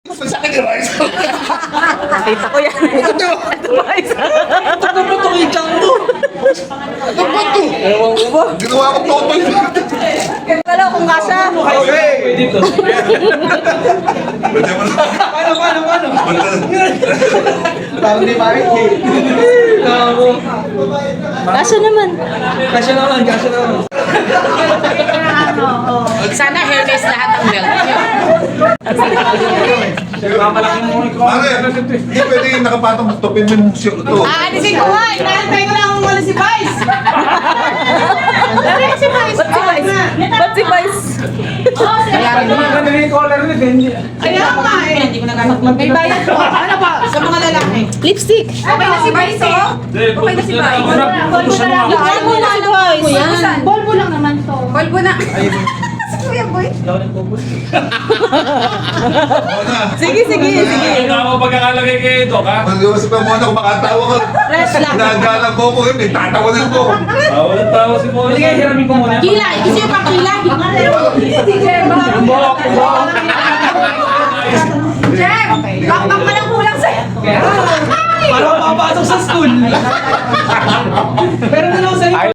Masakit yung rice. Nakita ko yan. Ito ba ito kay Chango? Ano ba ito? Ewan ko ba? Ginawa ko totoy. Kala kung kasha. Okay. Pwede mo na. Paano? Parang di marit eh. Kasha naman. Kasya naman. Sana hairless lahat ang belt niyo. Mare, hindi pwede yung nakapatong tupin mo yung musyo ito. Aalisin ko nga! Inaantay ko lang kung wala si Vice! Dali si Vice! Ba't si Vice? Kaya nga eh! Hindi ko na may bayad ko. Ano ba? Sa mga lalaki. Lipstick. Okay na si Vice eh! Okay na si Vice. Bolbo na si Vice. Bolbo lang naman to. Bolbo na. Kuya Boy. Sige. Ano ako pagkakalagay kayo ito, ha? Mag-iwas pa muna kung makatawa ka. Fresh lang. Nagala mo ko yun, eh, tatawanan ko. Walang tawa si Boy. Sige, hiramin ko muna. Kila! Gusto yung pang kila? Jeff! Bakbak pa lang kulang sa'yo. Parang papasok sa school. Pero na lang sa'yo.